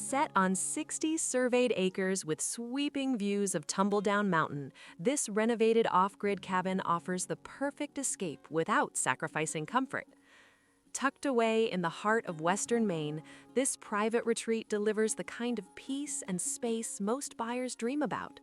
Set on 60 surveyed acres with sweeping views of Tumbledown Mountain, this renovated off-grid cabin offers the perfect escape without sacrificing comfort. Tucked away in the heart of Western Maine, this private retreat delivers the kind of peace and space most buyers dream about.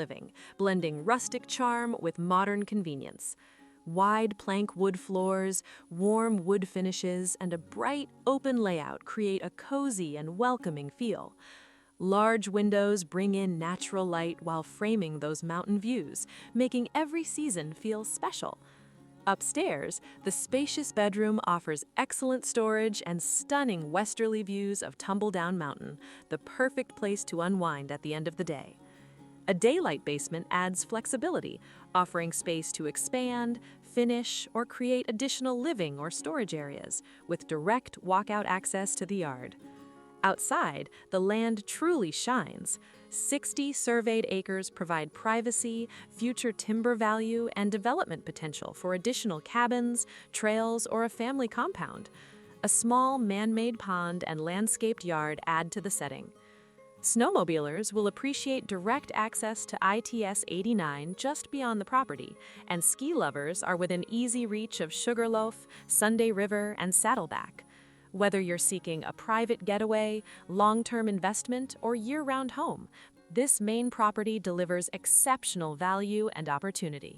living, blending rustic charm with modern convenience. Wide plank wood floors, warm wood finishes, and a bright, open layout create a cozy and welcoming feel. Large windows bring in natural light while framing those mountain views, making every season feel special. Upstairs, the spacious bedroom offers excellent storage and stunning westerly views of Tumbledown Mountain, the perfect place to unwind at the end of the day. A daylight basement adds flexibility, offering space to expand, finish, or create additional living or storage areas, with direct walkout access to the yard. Outside, the land truly shines. 60 surveyed acres provide privacy, future timber value, and development potential for additional cabins, trails, or a family compound. A small man-made pond and landscaped yard add to the setting. Snowmobilers will appreciate direct access to ITS 89 just beyond the property, and ski lovers are within easy reach of Sugarloaf, Sunday River, and Saddleback. Whether you're seeking a private getaway, long-term investment, or year-round home, this Maine property delivers exceptional value and opportunity.